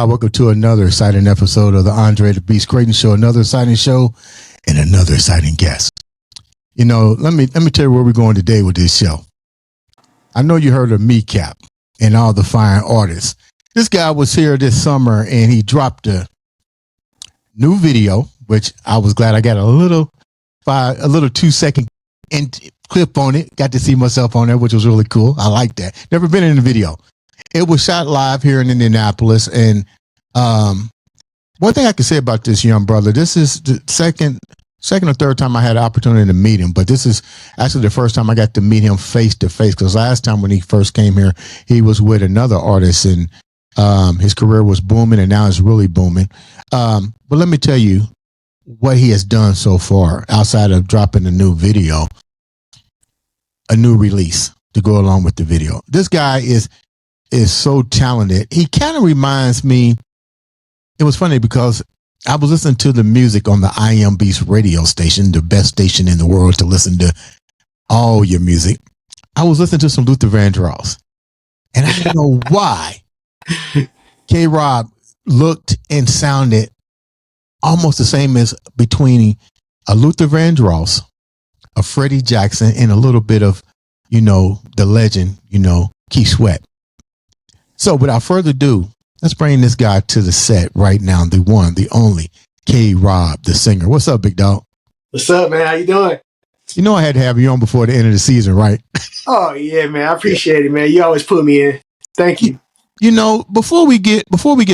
Welcome to another exciting episode of the Andre The Beast Crayton Show. Another exciting show and another exciting guest. You know, let me tell you where we're going today with this show. I know you heard of Meecap and all the fine artists. This guy was here this summer and he dropped a new video, which I was glad I got a little 2-second clip on it. Got to see myself on there, which was really cool. I like that. Never been in the video. It was shot live here in Indianapolis. And one thing I can say about this young brother, this is the second or third time I had an opportunity to meet him, but this is actually the first time I got to meet him face to face, because last time when he first came here, he was with another artist and his career was booming and now it's really booming. But let me tell you what he has done so far outside of dropping a new video, a new release to go along with the video. This guy is so talented. He kind of reminds me, it was funny because I was listening to the music on the I Am Beast radio station, the best station in the world to listen to all your music. I was listening to some Luther Vandross, and I don't know why K-Rob looked and sounded almost the same as between a Luther Vandross, a Freddie Jackson, and a little bit of, the legend, Keith Sweat. So without further ado, let's bring this guy to the set right now. The one, the only K-Rob, the singer. What's up, big dog? What's up, man? How you doing? You know I had to have you on before the end of the season, right? Oh yeah, man. I appreciate it, man. You always put me in. Thank you. Before we get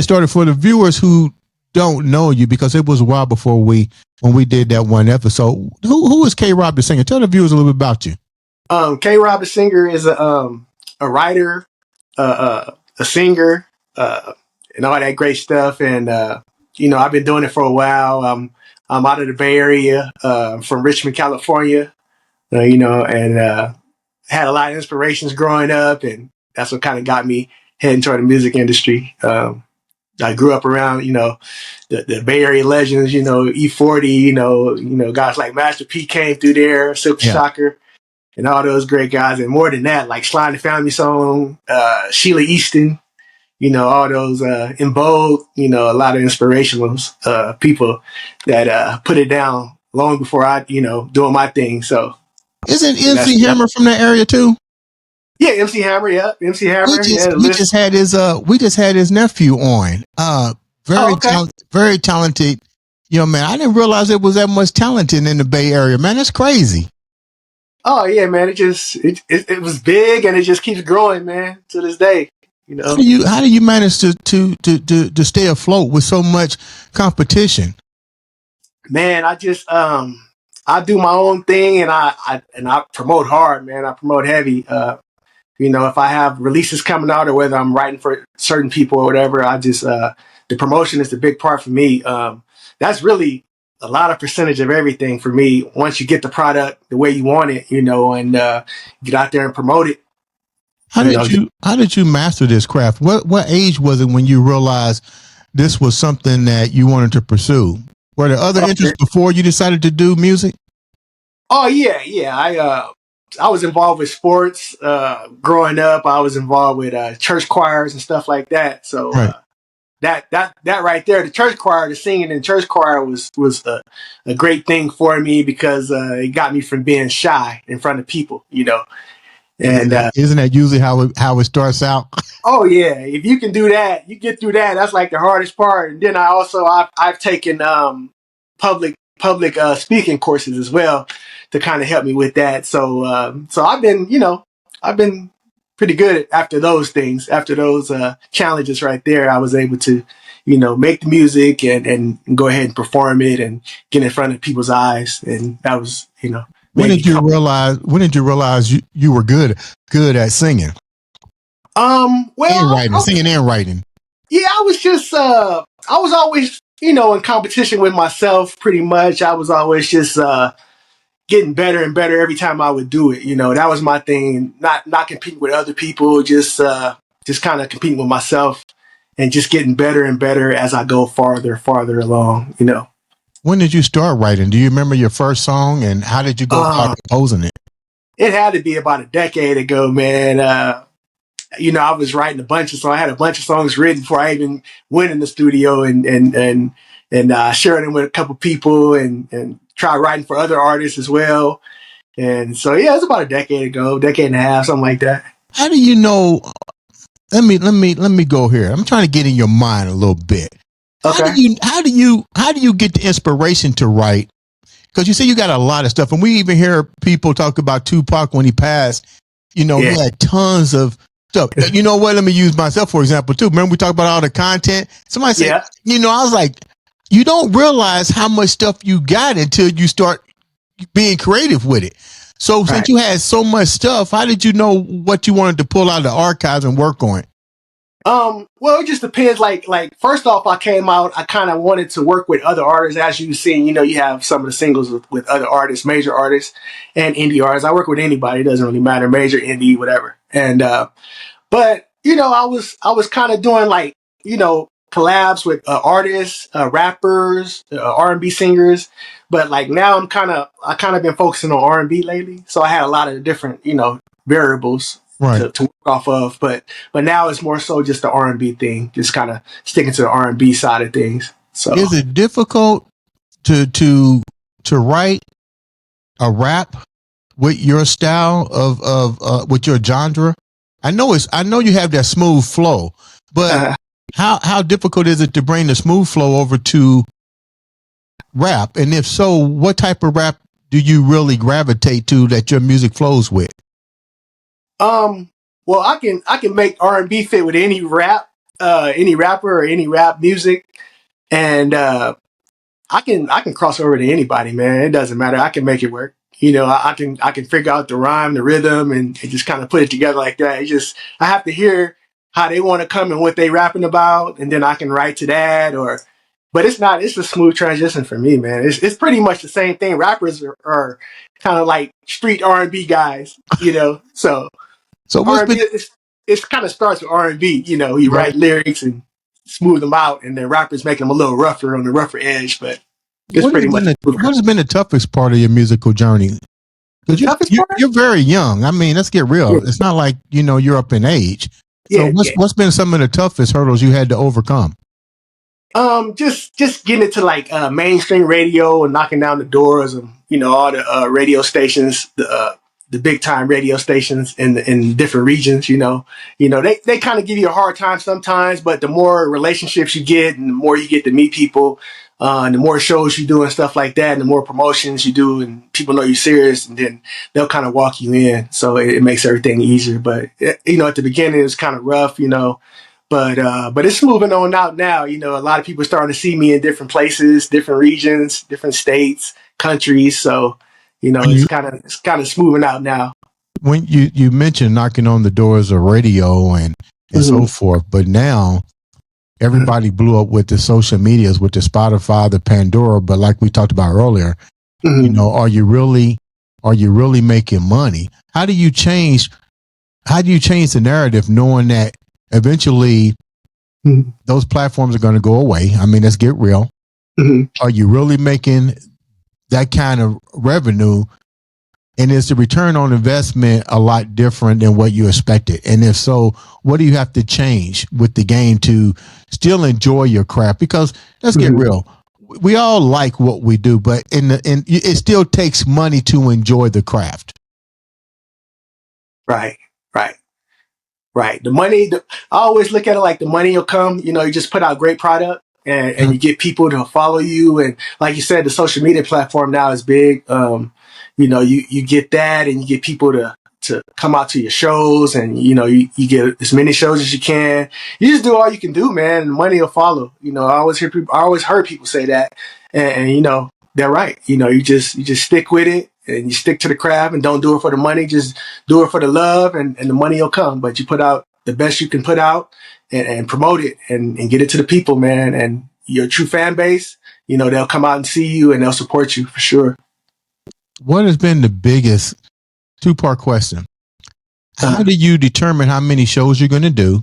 started, for the viewers who don't know you, because it was a while before when we did that one episode, who is K-Rob the singer? Tell the viewers a little bit about you. K-Rob the singer is a writer, a singer, and all that great stuff. And I've been doing it for a while. I'm out of the Bay Area, from Richmond, California. And had a lot of inspirations growing up, and that's what kind of got me heading toward the music industry. I grew up around, the Bay Area legends, E40, guys like Master P came through there, Silk Shocker, and all those great guys. And more than that, like Sly and the Family Song, Sheila Easton, all those In Vogue, a lot of inspirational people that put it down long before I, doing my thing. So isn't MC Hammer from that area too? Yeah, MC Hammer. Yeah, MC Hammer. We just had his nephew on. Very talented. Man, I didn't realize there was that much talent in the Bay Area. Man, that's crazy. Oh yeah, man. It was big, and it just keeps growing, man, to this day. How do you manage to stay afloat with so much competition? Man, I just I do my own thing, and I promote hard, man. I promote heavy. If I have releases coming out, or whether I'm writing for certain people or whatever, I just the promotion is the big part for me. That's really a lot of percentage of everything for me. Once you get the product the way you want it, and get out there and promote it. How did you master this craft? What age was it when you realized this was something that you wanted to pursue? Were there other interests before you decided to do music? Oh yeah. I was involved with sports growing up. I was involved with church choirs and stuff like that. So right. That right there, the church choir, the singing in church choir was a great thing for me, because it got me from being shy in front of people, And isn't that usually how it starts out? Oh yeah, if you can do that, you get through that. That's like the hardest part. And then I've taken public speaking courses as well to kind of help me with that. So I've been pretty good after those things. After those challenges right there, I was able to make the music and go ahead and perform it and get in front of people's eyes. And that was When maybe. did you realize? When did you realize you were good at singing and Well, writing, singing and writing? yeah, I was just I was always, in competition with myself pretty much. I was always just getting better and better every time I would do it. That was my thing. Not competing with other people, just kind of competing with myself and just getting better and better as I go farther along. When did you start writing? Do you remember your first song and how did you go about composing it? It had to be about a decade ago, man. I was writing a bunch of songs. I had a bunch of songs written before I even went in the studio and shared them with a couple people and tried writing for other artists as well. And so, yeah, it's about a decade ago, decade and a half, something like that. How do you know? Let me go here. I'm trying to get in your mind a little bit. Okay. How do you get the inspiration to write? Because you say you got a lot of stuff, and we even hear people talk about Tupac when he passed. He had tons of stuff. You know what? Let me use myself for example too. Remember we talked about all the content. Somebody said, I was like, you don't realize how much stuff you got until you start being creative with it. So since you had so much stuff, how did you know what you wanted to pull out of the archives and work on? Well, it just depends. Like first off, I came out, I kind of wanted to work with other artists. As you've seen, you have some of the singles with other artists, major artists and indie artists. I work with anybody. It doesn't really matter, major, indie, whatever. And, but I was kind of doing like, collabs with artists, rappers, R&B singers. But like now I kind of been focusing on R&B lately. So I had a lot of different, variables to work off of. But now it's more so just the R&B thing, just kind of sticking to the R&B side of things. So is it difficult to write a rap with your style of with your genre? I know you have that smooth flow, but how difficult is it to bring the smooth flow over to rap? And if so, what type of rap do you really gravitate to that your music flows with? Well, I can make R&B fit with any any rapper or any rap music, and I can cross over to anybody, man. It doesn't matter. I can make it work. I can figure out the rhyme, the rhythm, and just kind of put it together like that. I have to hear how they want to come and what they rapping about, and then I can write to that. But it's a smooth transition for me, man. It's pretty much the same thing. Rappers are kind of like street R&B guys, So what's R&B, been it's kind of starts with R&B. You write lyrics and smooth them out, and then rappers make them a little rougher on the rougher edge, but it's pretty much. What has been the toughest part of your musical journey? Because you're very young. I mean, let's get real. Yeah. It's not like you're up in age. So what's been some of the toughest hurdles you had to overcome? Just getting into like mainstream radio and knocking down the doors of all the radio stations, the big time radio stations in different regions. They kind of give you a hard time sometimes, but the more relationships you get and the more you get to meet people, and the more shows you do and stuff like that, and the more promotions you do, and people know you're serious, and then they'll kind of walk you in. So it makes everything easier. But at the beginning it was kind of rough, But it's moving on out now. A lot of people are starting to see me in different places, different regions, different states, countries. So, it's kind of smoothing out now. When you mentioned knocking on the doors of radio and so forth, but now everybody blew up with the social medias, with the Spotify, the Pandora. But like we talked about earlier, are you really making money? How do you change the narrative knowing that eventually those platforms are going to go away? I mean, let's get real. Are you really making that kind of revenue? And is the return on investment a lot different than what you expected? And if so, what do you have to change with the game to still enjoy your craft? Because let's get real. We all like what we do, but it still takes money to enjoy the craft. Right. The money, I always look at it like the money will come. You just put out great product and you get people to follow you. And like you said, the social media platform now is big. You get that and you get people to come out to your shows, and, you get as many shows as you can. You just do all you can do, man, and money will follow. I always heard people say that, and they're right. You just stick with it and you stick to the craft and don't do it for the money. Just do it for the love, and the money will come. But you put out the best you can put out, and promote it, and get it to the people, man. And your true fan base, they'll come out and see you, and they'll support you for sure. What has been the biggest two-part question? How do you determine how many shows you're going to do?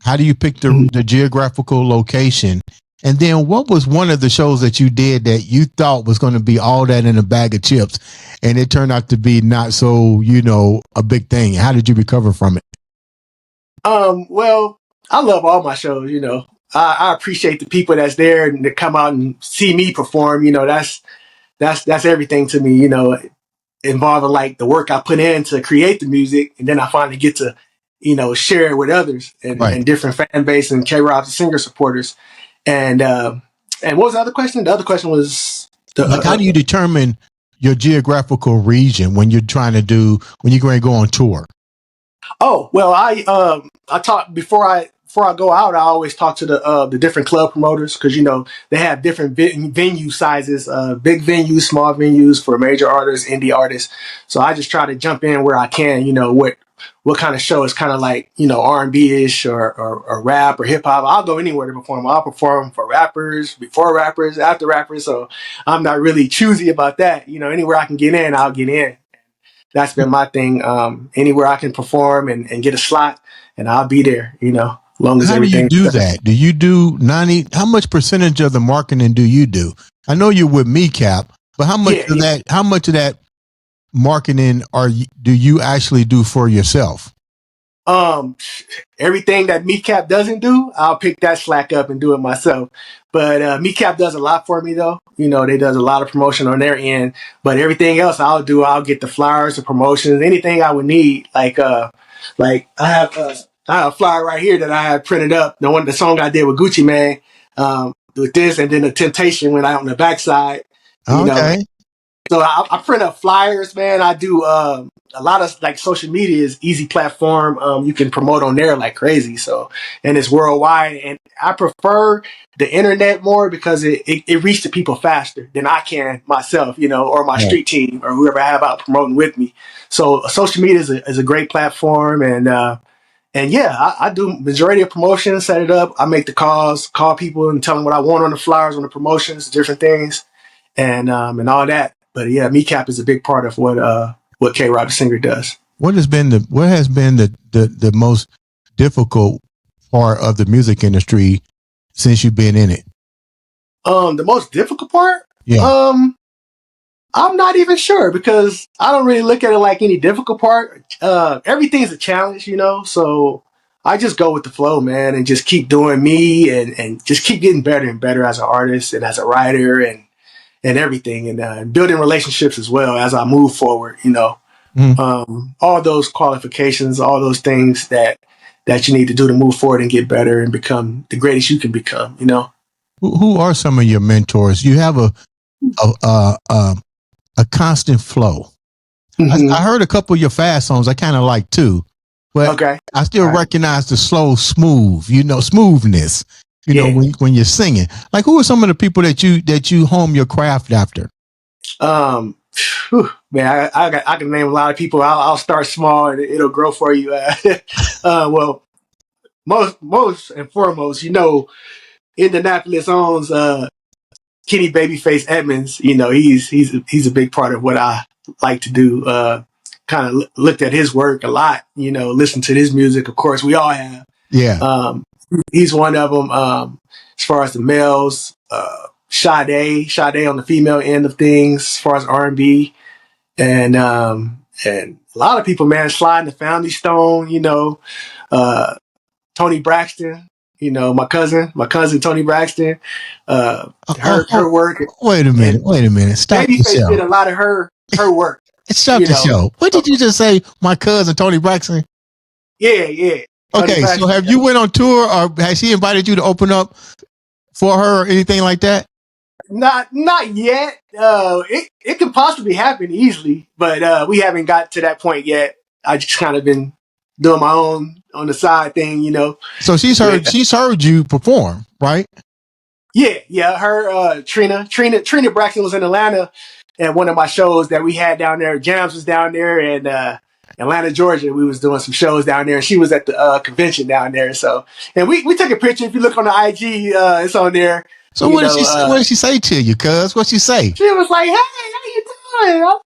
How do you pick the geographical location? And then what was one of the shows that you did that you thought was going to be all that in a bag of chips, and it turned out to be not so, a big thing? How did you recover from it? Well, I love all my shows, I appreciate the people that's there and to come out and see me perform. That's everything to me, involving like the work I put in to create the music, and then I finally get to, share it with others and different fan base and K-Rob the Singer supporters. And what was the other question? The other question was how do you determine your geographical region when you're going to go on tour? Oh, well, I talk before I go out. I always talk to the different club promoters, because they have different venue sizes, big venues, small venues for major artists, indie artists. So I just try to jump in where I can. What kind of show is kind of like R&B ish or rap or hip hop. I'll go anywhere to perform. I'll perform for rappers, before rappers, after rappers. So I'm not really choosy about that. Anywhere I can get in, I'll get in. That's been my thing. Anywhere I can perform and get a slot, and I'll be there, as long as everything. How do you do that? Do you do 90? How much percentage of the marketing do you do? I know you're with MeCap, but how much of that? How much of that marketing do you actually do for yourself? Everything that MeCap doesn't do, I'll pick that slack up and do it myself. But MeCap does a lot for me, though. They does a lot of promotion on their end. But everything else I'll do. I'll get the flyers, the promotions, anything I would need. Like I have a flyer right here that I had printed up. The song I did with Gucci Mane, with this, and then the Temptation went out on the backside. Okay. So I print up flyers, man. I do a lot of like social media is easy platform. You can promote on there like crazy. So, and it's worldwide. And I prefer the internet more because it reaches the people faster than I can myself, or my street team or whoever I have out promoting with me. So social media is a great platform. And yeah, I do majority of promotions, set it up. I make the calls, call people and tell them what I want on the flyers, on the promotions, different things, and all that. But yeah, MeCap is a big part of what K-Rob the Singer does. What has been the most difficult part of the music industry since you've been in it? The most difficult part? Yeah. I'm not even sure, because I don't really look at it like any difficult part. Everything's a challenge, so I just go with the flow, man, and just keep doing me and just keep getting better and better as an artist and as a writer and everything, and building relationships as well as I move forward, all those qualifications, all those things that you need to do to move forward and get better and become the greatest you can become, Who are some of your mentors? You have a constant flow. Mm-hmm. I heard a couple of your fast songs I kind of like too, but okay. I still recognize the slow, smoothness. When you're singing, like who are some of the people that you hone your craft after? Man, I can name a lot of people. I'll start small and it'll grow for you. Well, most and foremost, Indianapolis owns Kenny Babyface Edmonds. He's a big part of what I like to do. Kind of looked at his work a lot. Listened to his music. Of course, we all have. Yeah. He's one of them. As far as the males, Sade on the female end of things, as far as R&B, and a lot of people, man, sliding the Family Stone, Tony Braxton, my cousin Tony Braxton, her work. Wait a minute. Stop the show. Did a lot of her work. Stop the show. What did you just say? My cousin Tony Braxton? Yeah. Okay, so have you went on tour, or has she invited you to open up for her or anything like that? Not yet. It could possibly happen easily, but we haven't got to that point yet. I just kind of been doing my own on the side thing, So she's heard you perform, right? Yeah. Her Trina Braxton was in Atlanta, at one of my shows that we had down there. Jams was down there in Atlanta, Georgia. We was doing some shows down there, and she was at the convention down there. So, and we took a picture. If you look on the IG, it's on there. So what did she say to you, cuz? What'd she say? She was like, "Hey, how you doing?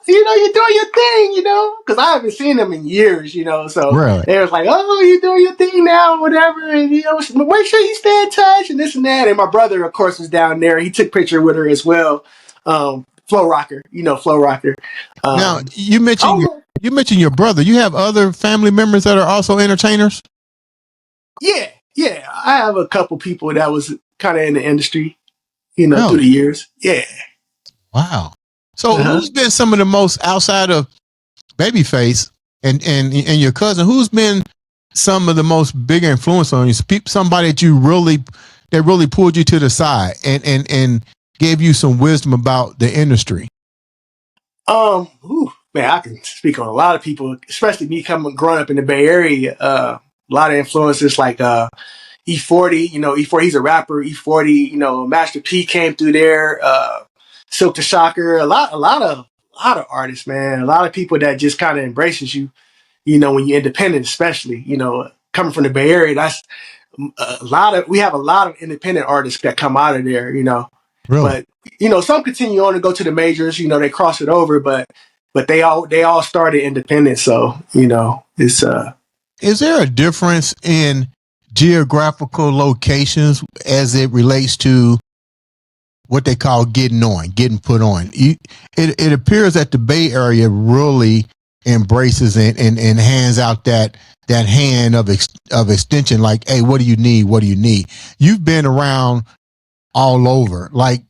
You're doing your thing, because I haven't seen them in years, So Really? they was like, oh, you're doing your thing now, whatever, and make sure you stay in touch and this and that." And my brother, of course, was down there. He took a picture with her as well. Flow Rocker, Flow Rocker. Now you mentioned your brother. You have other family members that are also entertainers? Yeah. I have a couple people that was kind of in the industry, Really? through the years. Yeah. Wow. So who's been some of the most, outside of Babyface and your cousin, who's been some of the most bigger influence on you? Somebody that really pulled you to the side and gave you some wisdom about the industry? Man, I can speak on a lot of people, especially me growing up in the Bay Area. A lot of influences like E40, E40, he's a rapper. E40, Master P came through there. Silk the Shocker, a lot of artists, man. A lot of people that just kind of embraces you, when you're independent, especially, coming from the Bay Area. That's we have a lot of independent artists that come out of there, Really? But some continue on to go to the majors, they cross it over, but they all started independent. So, it's Is there a difference in geographical locations as it relates to what they call getting put on? It appears that the Bay Area really embraces and hands out that hand of extension, like, hey, what do you need? What do you need? You've been around all over. Like,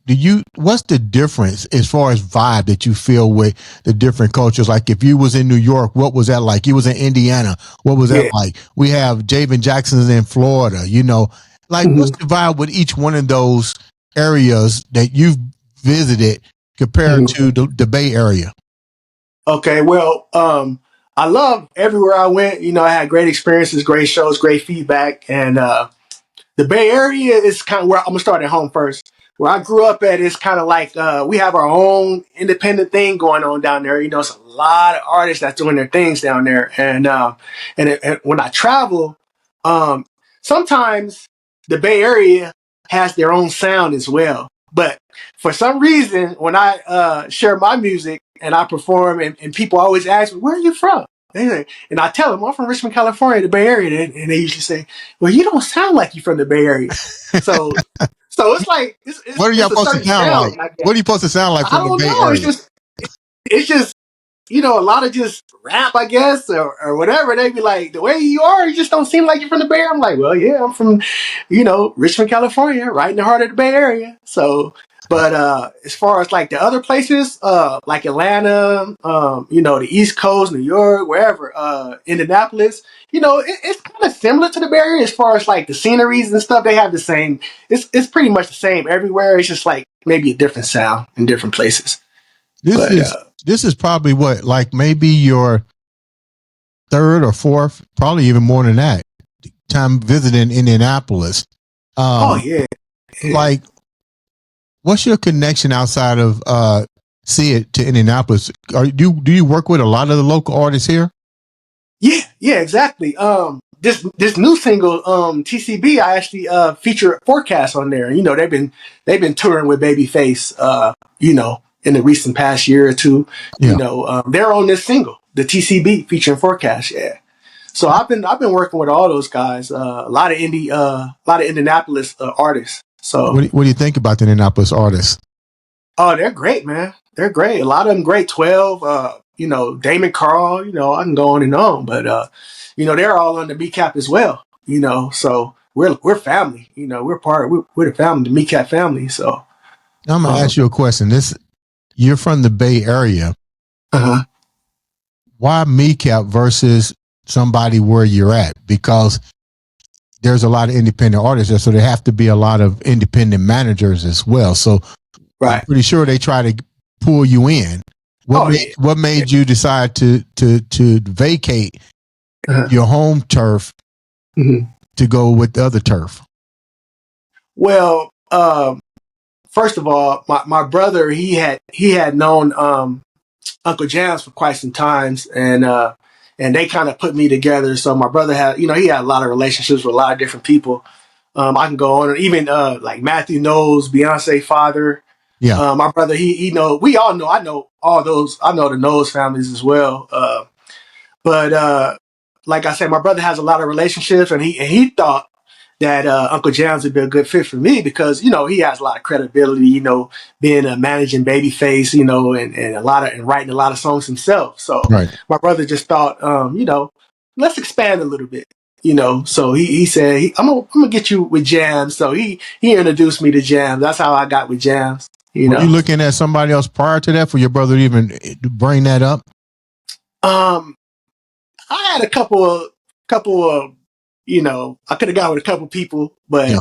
what's the difference as far as vibe that you feel with the different cultures? Like, if you was in New York, what was that like? You was in Indiana, what was that like? We have Javen Jackson's in Florida, like, what's the vibe with each one of those areas that you've visited compared to the Bay Area? Okay, well, I love everywhere I went. I had great experiences, great shows, great feedback, and the Bay Area is kind of where I'm gonna start at home first. Where I grew up at is kind of like we have our own independent thing going on down there. It's a lot of artists that's doing their things down there, and when I travel, sometimes the Bay Area has their own sound as well. But for some reason, when I share my music and I perform, and people always ask me, "Where are you from?" And I tell them, "I'm from Richmond, California, the Bay Area," and they usually say, "Well, you don't sound like you're from the Bay Area." So it's like What are y'all it's a supposed to certain sound sound. like? What are you supposed to sound like I from the don't Bay know. Area? It's just a lot of just rap, I guess, or whatever. They be like, "The way you are, you just don't seem like you're from the Bay Area." I'm like, "Well, yeah, I'm from, Richmond, California, right in the heart of the Bay Area." So, but as far as like the other places, like Atlanta, the East Coast, New York, wherever, Indianapolis, it's kind of similar to the Bay Area as far as like the sceneries and stuff. They have the same. It's pretty much the same everywhere. It's just like maybe a different sound in different places. This is probably what, like, maybe your third or fourth, probably even more than that, time visiting Indianapolis. Oh yeah. Like, what's your connection outside of see it to Indianapolis? Do you work with a lot of the local artists here? Yeah, exactly. This new single, TCB, I actually feature Forecast on there. They've been touring with Babyface, in the recent past year or two. Yeah. They're on this single, the TCB featuring Forecast. Yeah. So I've been working with all those guys, a lot of Indianapolis artists. So What do you think about the Indianapolis artists? oh, they're great, man. They're great. A lot of them great. 12, Damon Carl, I can go on and on, but they're all on the MeCap as well. So we're family. We're the family, the MeCap family. So Now I'm gonna ask you a question. You're from the Bay Area. Why MeCap versus somebody where you're at? Because there's a lot of independent artists there, so there have to be a lot of independent managers as well. So right. I'm pretty sure they try to pull you in. What made you decide to vacate your home turf to go with the other turf? Well, first of all, my brother, he had known Uncle Jams for quite some times, and they kind of put me together. So my brother had, he had a lot of relationships with a lot of different people. I can go on, even like Matthew knows Beyonce's father. Yeah. My brother, he know, we all know, I know all those, I know the Knowles families as well. But like I said, my brother has a lot of relationships, and he thought that Uncle Jams would be a good fit for me because he has a lot of credibility. Being a managing babyface, and writing a lot of songs himself. So Right. my brother just thought, let's expand a little bit. So he said, I'm gonna get you with Jams. So he introduced me to Jams. That's how I got with Jams. Were you looking at somebody else prior to that for your brother to even bring that up? I had a couple of, I could have gone with a couple people, but Yeah.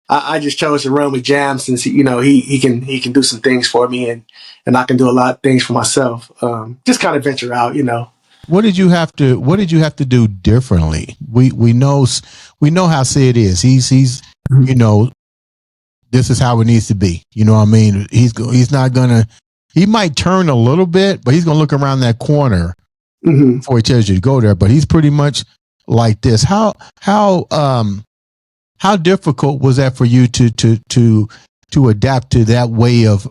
I just chose to run with Jam since he can do some things for me, and I can do a lot of things for myself. Just kind of venture out. What did you have to do differently? We know how Sid is. He's this is how it needs to be. You know what I mean? He's not gonna. He might turn a little bit, but he's gonna look around that corner before he tells you to go there. But he's pretty much like this. How difficult was that for you to adapt to that way of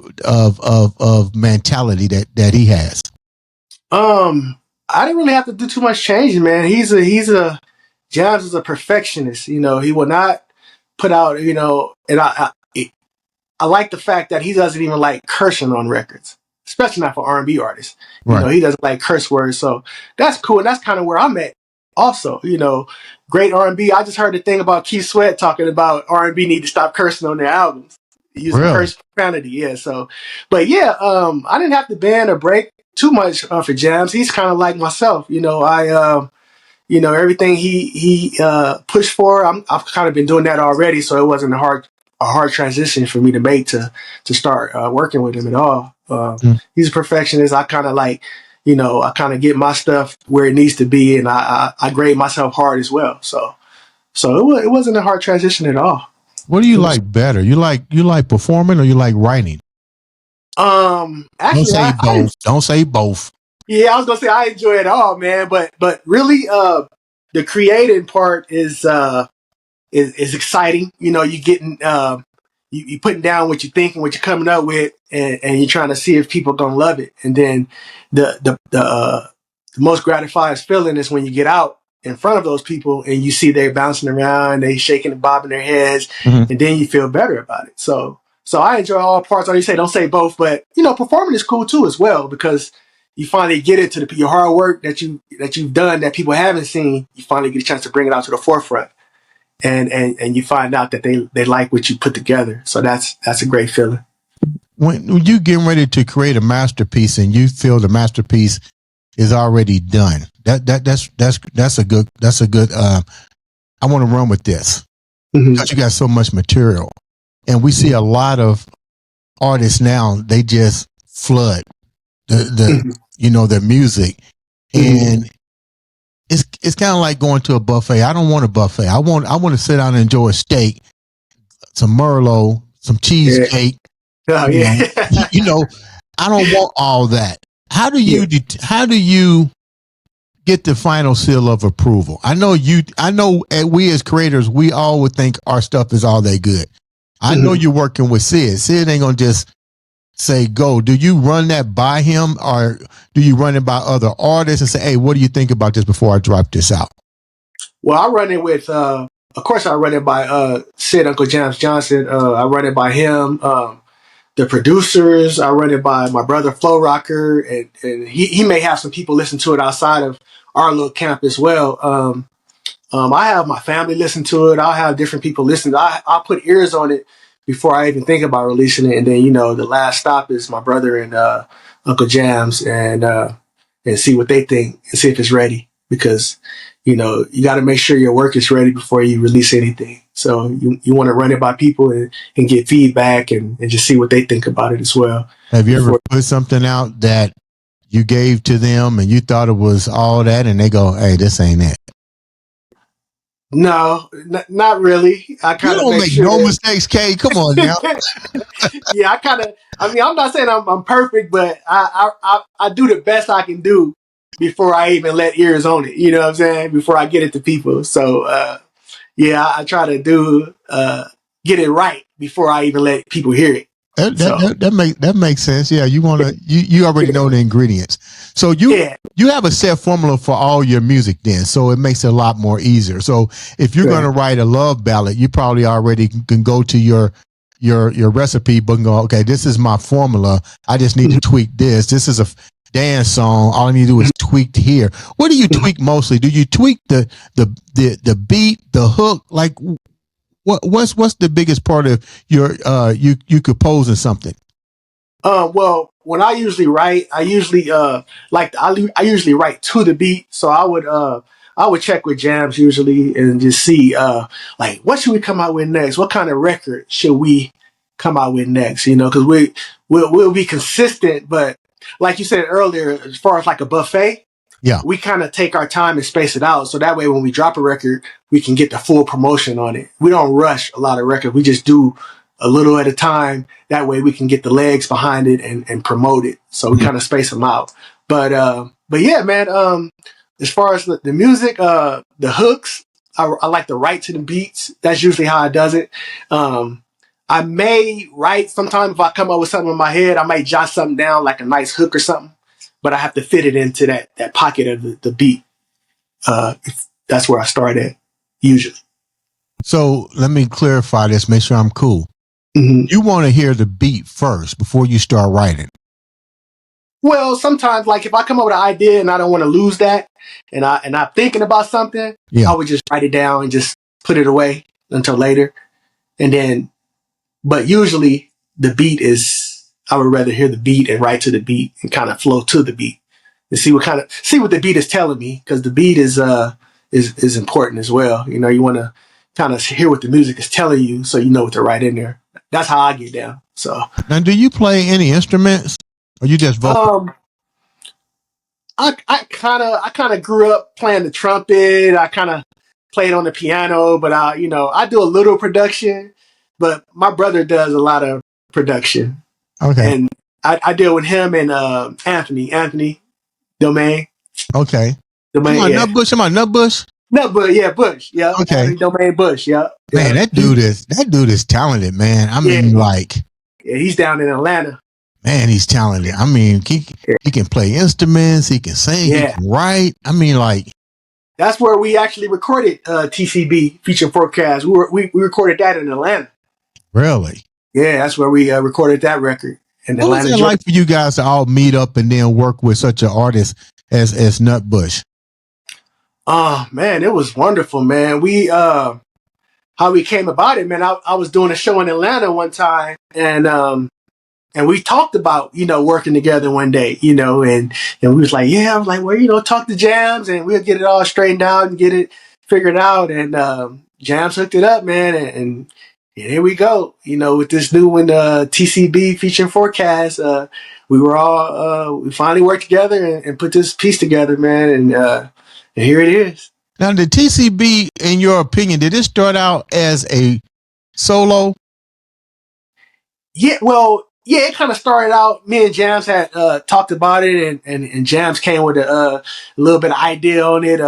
mentality that he has? I didn't really have to do too much changing, man. Jams is a perfectionist. He will not put out, and I like the fact that he doesn't even like cursing on records, especially not for R&B artists. Right. He doesn't like curse words, so that's cool, and that's kind of where I'm at. Also, great R&B. I just heard the thing about Keith Sweat talking about R&B need to stop cursing on their albums, using curse profanity. Yeah. So, but yeah, I didn't have to ban or break too much for Jams. He's kind of like myself. Everything he pushed for, I've kind of been doing that already, so it wasn't a hard transition for me to make to start working with him at all. He's a perfectionist. I kind of I kind of get my stuff where it needs to be, and I grade myself hard as well. So it wasn't a hard transition at all. What do you like better? You like performing or you like writing? Actually, Don't say both. Yeah, I was gonna say I enjoy it all, man. But really, the creating part is exciting. You getting you putting down what you think and what you're coming up with, and you're trying to see if people gonna love it. And then the most gratifying feeling is when you get out in front of those people and you see they're bouncing around, they shaking and bobbing their heads, and then you feel better about it. So I enjoy all parts. Or you say don't say both, but performing is cool too as well because you finally get it to your hard work that you've done that people haven't seen. You finally get a chance to bring it out to the forefront. And you find out that they like what you put together. So that's a great feeling. When you getting ready to create a masterpiece and you feel the masterpiece is already done, that's a good. I want to run with this because you got so much material, and we see a lot of artists now. They just flood their music, and it's kind of like going to a buffet. I don't want a buffet. I want to sit down and enjoy a steak, some Merlot, some cheesecake. Yeah. Oh, yeah. I don't want all that. How do you get the final seal of approval? I know we as creators, we all would think our stuff is all that good. I know you're working with Sid. Sid ain't gonna just say go. Do you run that by him, or do you run it by other artists and say, hey, what do you think about this before I drop this out? Well, I run it with of course I run it by Sid, Uncle James Johnson. I run it by him. The producers, I run it by my brother Flo Rocker, and he may have some people listen to it outside of our little camp as well. I have my family listen to it. I'll have different people listen. I'll put ears on it before I even think about releasing it. And then, the last stop is my brother and Uncle Jams, and see what they think and see if it's ready. Because, you got to make sure your work is ready before you release anything. So you want to run it by people and get feedback and just see what they think about it as well. Have you ever put something out that you gave to them and you thought it was all that and they go, hey, this ain't it? No, not really. I You kind of don't make make sure no that. mistakes, Kay. Come on now. Yeah, I kind of. I mean, I'm not saying I'm perfect, but I do the best I can do before I even let ears on it. You know what I'm saying? Before I get it to people. So yeah, I try to do get it right before I even let people hear it. So That makes sense. Yeah, you already know the ingredients. So yeah, you have a set formula for all your music then, so it makes it a lot more easier. So if you're going right. to write a love ballad, you probably already can go to your recipe book and go, okay, this is my formula. I just need to tweak this. This is a dance song. All I need to do is tweak here. What do you tweak mostly? Do you tweak the beat, the hook? Like what's the biggest part of your you composing something? Well, when I usually write, I usually I usually write to the beat. So I would check with jams usually and just see like what should we come out with next? What kind of record should we come out with next? You know, because we'll be consistent, but like you said earlier, as far as like a buffet, Yeah. we kind of take our time and space it out. So that way, when we drop a record, we can get the full promotion on it. We don't rush a lot of records. We just do a little at a time. That way we can get the legs behind it and promote it. So we kind of space them out. But yeah, man, as far as the music, the hooks, I like to write to the beats. That's usually how I does it. I may write sometimes if I come up with something in my head, I might jot something down like a nice hook or something, but I have to fit it into that pocket of the beat. That's where I start at usually. So let me clarify this, make sure I'm cool. Mm-hmm. You want to hear the beat first before you start writing. Well, sometimes like if I come up with an idea and I don't want to lose that, and I'm thinking about something, Yeah. I would just write it down and just put it away until later. And then, but usually the beat is I would rather hear the beat and write to the beat and kind of flow to the beat and see what the beat is telling me, because the beat is important as well. You know, you want to kind of hear what the music is telling you so you know what to write in there. That's how I get down. So Now, do you play any instruments or you just vocal? um I kind of grew up playing the trumpet. I kind of played on the piano, but I do a little production, but my brother does a lot of production, Okay. and I deal with him and Anthony Domain. Okay. Domain, yeah. Am I Nutbush? No, but yeah, Bush, yeah. Okay. Anthony Domain Bush, yeah. Man, Yeah. that dude is talented, man. I Yeah, mean, like, yeah, he's down in Atlanta. man, he's talented. I mean, he can play instruments, he can sing, he Yeah. can write. I mean, like, That's where we actually recorded TCB Feature Forecast. We recorded that in Atlanta. really. Yeah, that's where we recorded that record in What was Atlanta, it Georgia. like for you guys to all meet up and then work with such an artist as Nutbush? Oh man, it was wonderful, man. We how we came about it, man. I was doing a show in Atlanta one time, and we talked about working together one day, and we was like, yeah, I was like, well, talk to Jams and we'll get it all straightened out and get it figured out, and Jams hooked it up, man, and here we go, with this new one, TCB featuring Forecast. We finally worked together and put this piece together, man, and here it is. Now, the TCB, in your opinion, did it start out as a solo? Yeah, well, yeah, it kind of started out. Me and Jams had talked about it, and Jams came with a little bit of idea on it.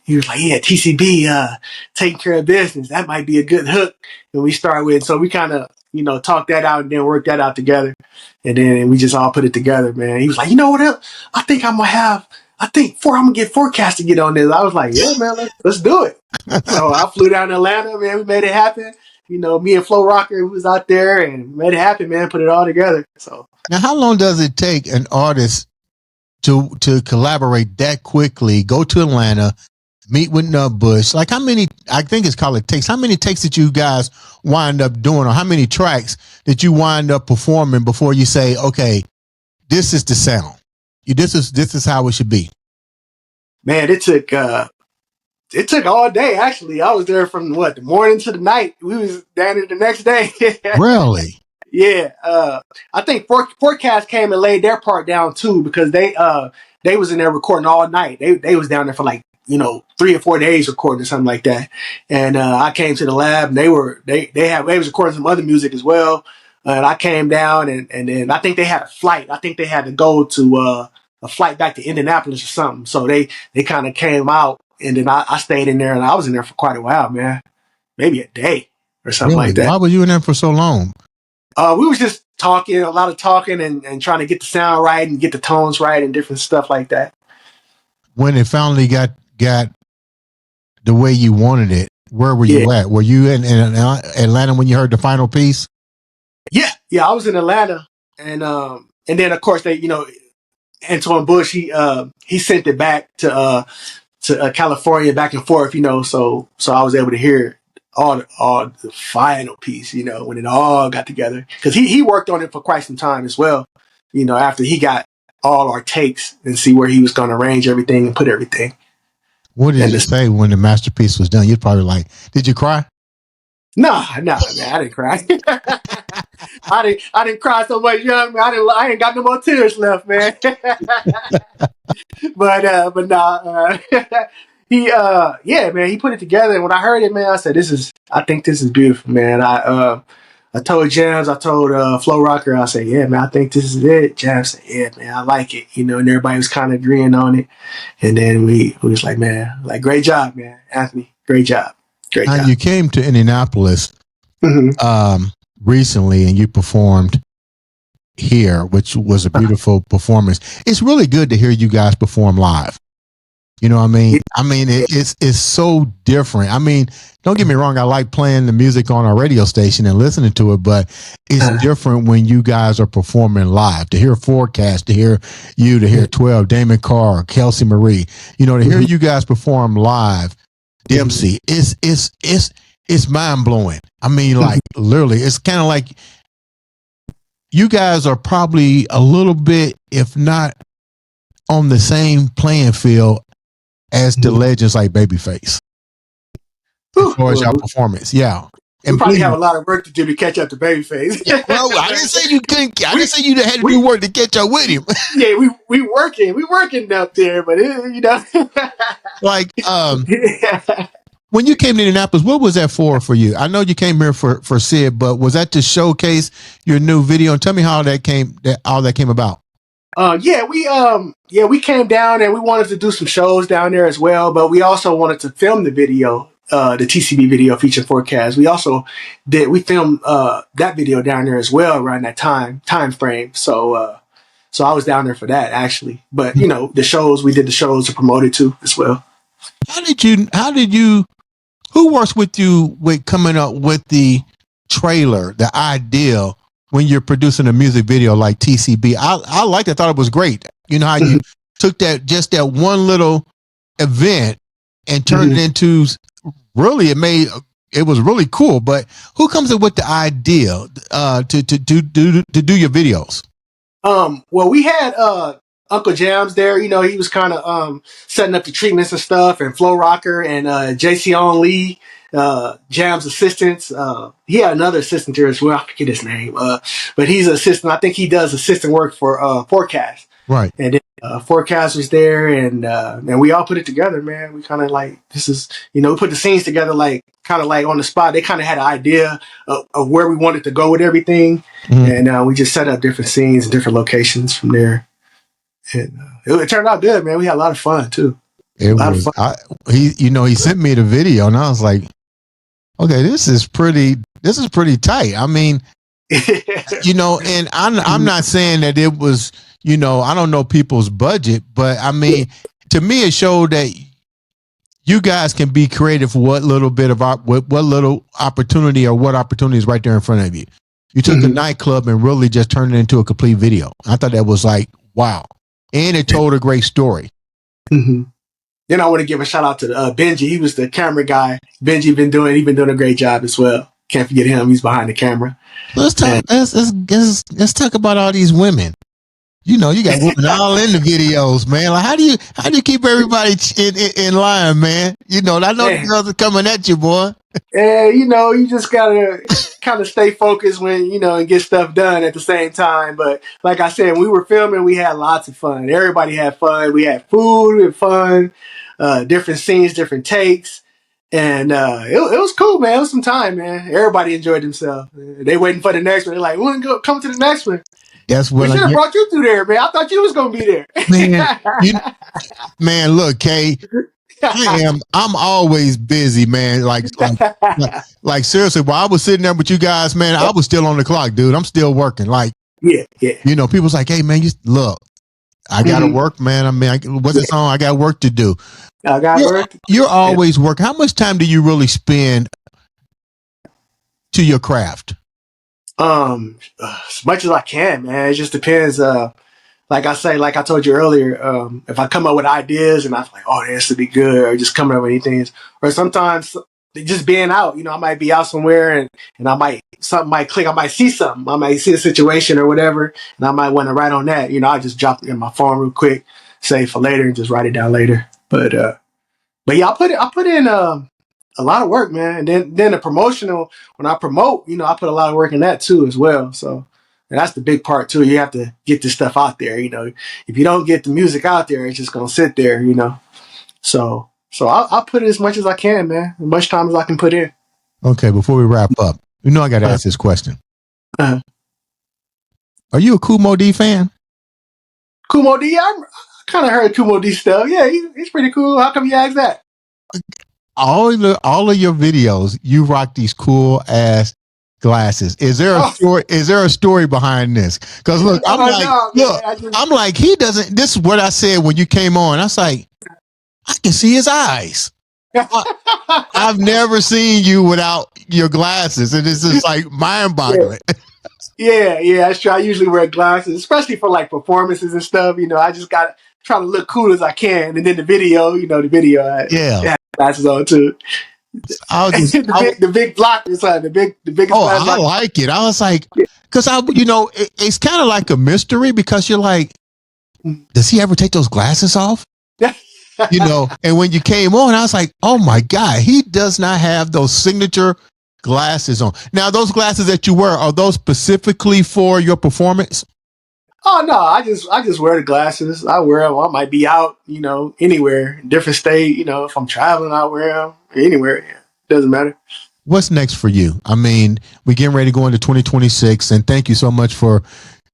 He was like, "Yeah, TCB, taking care of business. That might be a good hook." And we started with, so we kind of talked that out and then worked that out together, and then we just all put it together. Man, he was like, "You know what else? I think I'm gonna have. I'm gonna get Forecast to get on this." I was like, "Yeah, man, let's do it." So I flew down to Atlanta, man. We made it happen. Me and Flo Rocker was out there and made it happen, man. Put it all together. So Now, how long does it take an artist to collaborate that quickly, go to Atlanta, meet with Nutbush? Like, how many, I think it's called it takes, how many takes did you guys wind up doing, or how many tracks did you wind up performing before you say, okay, this is the sound? This is how it should be. man, it took all day. Actually, I was there from the morning to the night. We was down there the next day. Really? Yeah, I think Forecast came and laid their part down too, because they was in there recording all night. They was down there for like 3 or 4 days recording or something like that. And I came to the lab, and they was recording some other music as well. And I came down, and then I think they had a flight. I think they had to go to a flight back to Indianapolis or something. So they kind of came out, and then I stayed in there, and I was in there for quite a while, man. Maybe a day or something Really? like that. Why were you in there for so long? We was just talking, a lot of talking, and trying to get the sound right and get the tones right and different stuff like that. When it finally got the way you wanted it, where were you at? Were you in Atlanta when you heard the final piece? Yeah, I was in Atlanta, and then of course they, Antoine Bush, he sent it back to California, back and forth, so I was able to hear all the final piece, when it all got together, because he worked on it for quite some time as well, after he got all our takes and see where he was going to arrange everything and put everything. What did you say when the masterpiece was done? You're probably like, did you cry? Nah, man, I didn't cry. I didn't cry so much, young man. I ain't got no more tears left, man. but nah, yeah, man, he put it together, and when I heard it, man, I said, I think this is beautiful, man. I told Jams, I told Flo Rocker, I said, yeah, man, I think this is it. Jams said, yeah, man, I like it, and everybody was kind of agreeing on it, and then we was like, man, like, great job, man, Anthony, great job. You came to Indianapolis recently, and you performed here, which was a beautiful performance. It's really good to hear you guys perform live. You know what I mean? I mean, it's so different. I mean, don't get me wrong. I like playing the music on our radio station and listening to it, but it's different when you guys are performing live. To hear Forecast, to hear you, to hear 12, Damon Carr, Kelsey Marie, to hear you guys perform live, Dempsey, it's mind blowing. I mean, like literally, it's kind of like you guys are probably a little bit, if not on the same playing field as the legends like Babyface. As far as your performance, yeah. And we probably have a lot of work to do to catch up to Babyface. Yeah, well, I didn't say you couldn't. I didn't say you had to do work to catch up with him. Yeah, we working up there, but like when you came to Indianapolis, what was that for you? I know you came here for Sid, but was that to showcase your new video? And tell me how that came about. We came down and we wanted to do some shows down there as well, but we also wanted to film the video, the TCB video featuring Forecast. We filmed that video down there as well around that time frame. So I was down there for that actually, but we did the shows to promote it too as well. How did you who works with you with coming up with the trailer, the idea when you're producing a music video like TCB? I liked it. I thought it was great. You know how you took that one little event and turned it into really, it was really cool. But who comes up with the idea to do your videos? Well, we had Uncle Jams there. He was kind of setting up the treatments and stuff, and Flo Rocker and JC On Lee, Jams' assistants. He had another assistant there as well. I forget his name, but he's an assistant. I think he does assistant work for Forecast. Right. And then Forecast was there, and we all put it together, man. We kind of like, we put the scenes together like kind of like on the spot. They kind of had an idea of where we wanted to go with everything, and we just set up different scenes and different locations from there. And it turned out good, man. We had a lot of fun too. It was. He sent me the video, and I was like, okay, this is pretty tight. I mean, and I'm not saying that it was. I don't know people's budget, but I mean, to me, it showed that you guys can be creative for what little opportunity or what opportunity is right there in front of you. You took a nightclub and really just turned it into a complete video. I thought that was like, wow. And it told a great story. Then I want to give a shout out to Benji. He was the camera guy. Benji been doing a great job as well. Can't forget him. He's behind the camera. Let's talk about all these women. You got women all in the videos, man. Like, how do you keep everybody in line, man? I know the girls are coming at you, boy. Yeah, you just gotta kind of stay focused when and get stuff done at the same time. But like I said, when we were filming, we had lots of fun. Everybody had fun. We had food and fun. different scenes, different takes. And it was cool, man. It was some time, man. Everybody enjoyed themselves. They waiting for the next one. They're like, we want to go come to the next one. That's We what I should have get. brought you through there, man. I thought you was gonna be there. Man, you man, look, Kay, I'm always busy, man. Like seriously, while I was sitting there with you guys, man, I was still on the clock, dude. I'm still working. Like, yeah. you know, people's like, hey man, you look, I gotta work, man. I mean, what's the song? I got work to do. I got work. You're always working. How much time do you really spend to your craft? As much as I can, man. It just depends. Like I told you earlier, if I come up with ideas and I'm like, oh, this would be good, or just coming up with anything, or sometimes just being out, you know, I might be out somewhere and something might click. I might see something. I might see a situation or whatever, and I might want to write on that. You know, I just drop it in my phone real quick, save for later, and just write it down later. But yeah, I put in a lot of work, man. And then the promotional, when I promote, you know, I put a lot of work in that too as well. So, and that's the big part too. You have to get this stuff out there. You know, if you don't get the music out there, it's just gonna sit there. You know, so I'll put in as much as I can, man. As much time as I can put in. Okay, before we wrap up, you know I got to ask this question. Uh, Are you a Kumo D fan? Kumo D, I kind of heard Kumo D stuff. Yeah, he's pretty cool. How come you asked that? All of your videos, you rock these cool ass glasses. Is there a story? Is there a story behind this? Because look, I'm like, he doesn't. This is what I said when you came on. I was like, I can see his eyes. I've never seen you without your glasses, and it's just like mind-boggling. Yeah, that's true. I usually wear glasses, especially for like performances and stuff. You know, I just got to try to look cool as I can. And then the video, I had glasses on too. The big blockers, the biggest. Oh, I like it. I was like, because it's kind of like a mystery because you're like, does he ever take those glasses off? You know, and when you came on, I was like, oh my God, he does not have those signature glasses on. Now, those glasses that you wear, are those specifically for your performance? Oh no, I just wear the glasses. I wear them. I might be out, you know, anywhere, different state. You know, if I'm traveling, I wear them anywhere. Yeah, doesn't matter. What's next for you? I mean, we're getting ready to go into 2026, and thank you so much for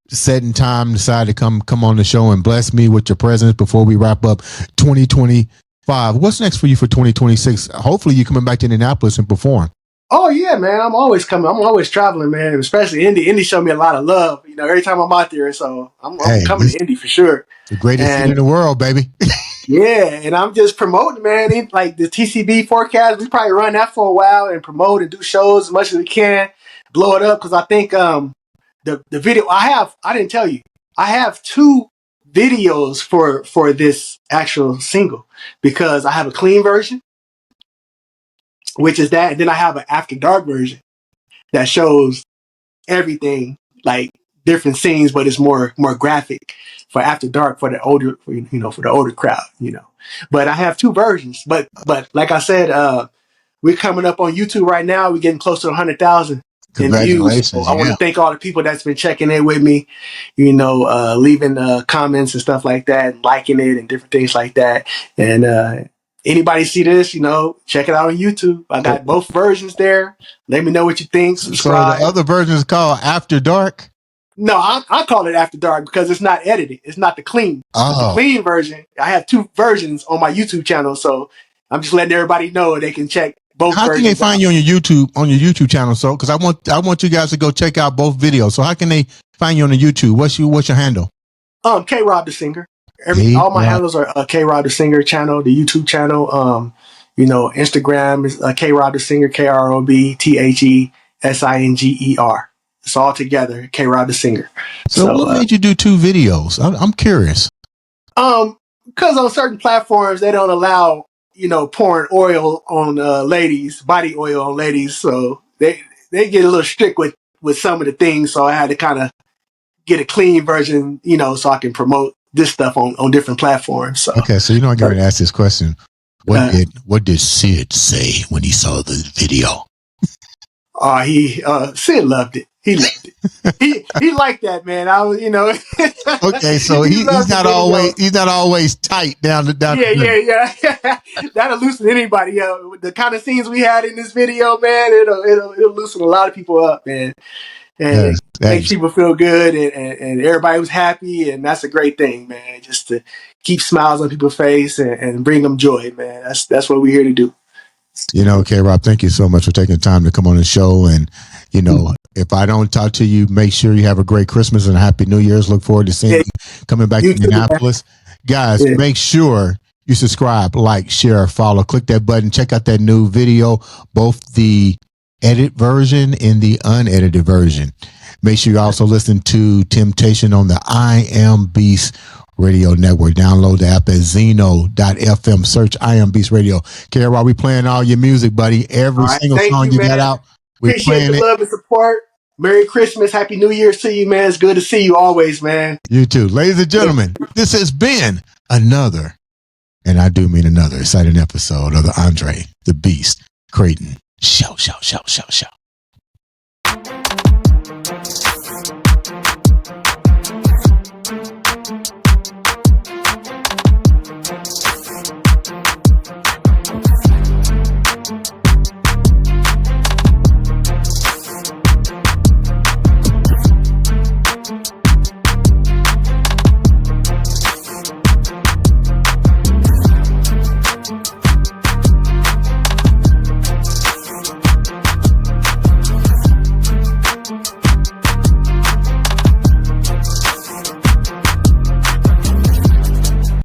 setting time, decide to come on the show and bless me with your presence before we wrap up 2025. What's next for you for 2026? Hopefully, you're coming back to Indianapolis and perform. Oh yeah, man! I'm always coming. I'm always traveling, man. Especially Indy. Indy showed me a lot of love. You know, every time I'm out there, so I'm coming to Indy for sure. The greatest city in the world, baby. Yeah, and I'm just promoting, man. Like the TCB forecast, we probably run that for a while and promote and do shows as much as we can, blow it up. Because I think the video I didn't tell you, I have 2 videos for this actual single, because I have a clean version, which is that, and then I have an after dark version that shows everything, like different scenes, but it's more graphic for after dark, for the older, for the older crowd, you know. But I have 2 versions. But like I said, we're coming up on YouTube right now. We're getting close to 100,000 in views. So I want to thank all the people that's been checking in with me, you know, leaving comments and stuff like that, liking it and different things like that. And anybody see this, you know, check it out on YouTube. I got both versions there. Let me know what you think. Subscribe. So the other version is called After Dark? No, I call it After Dark because it's not edited. It's not the clean. Oh. The clean version. I have 2 versions on my YouTube channel, so I'm just letting everybody know they can check both. How can they find you on your YouTube channel? So, because I want you guys to go check out both videos. So, how can they find you on the YouTube? What's your handle? K Rob the Singer. All my handles are K Rob the Singer channel, the YouTube channel. You know, Instagram is K Rob the Singer, KROBTHESINGER. It's all together, K Rob the Singer. So what made you do 2 videos? I'm curious. Because on certain platforms they don't allow, you know, pouring oil on ladies, body oil on ladies. So they get a little strict with some of the things. So I had to kind of get a clean version, you know, so I can promote this stuff on different platforms. So. Okay, so I'm going to ask this question. What did Sid say when he saw the video? Sid loved it. He loved it. He liked that, man. I was, Okay, so he loved the video. he's not always tight down the Yeah, yeah. That'll loosen anybody up. With the kind of scenes we had in this video, man, it'll loosen a lot of people up, man. And Yes, it makes people feel good, and everybody was happy, and that's a great thing, man. Just to keep smiles on people's face and bring them joy, man. That's what we're here to do. K-Rob, thank you so much for taking the time to come on the show. And, if I don't talk to you, make sure you have a great Christmas and a happy New Year's. Look forward to seeing you coming back to Indianapolis. Guys, make sure you subscribe, like, share, follow. Click that button. Check out that new video, both the edit version and the unedited version. Make sure you also listen to Temptation on the I Am Beast Radio Network. Download the app at zeno.fm. Search I Am Beast Radio. K-Rob, we playing all your music, buddy. Every single song you got out. Appreciate the love and support. Merry Christmas. Happy New Year's to you, man. It's good to see you always, man. You too. Ladies and gentlemen, this has been another, and I do mean another, exciting episode of the Andre the Beast Crayton Show.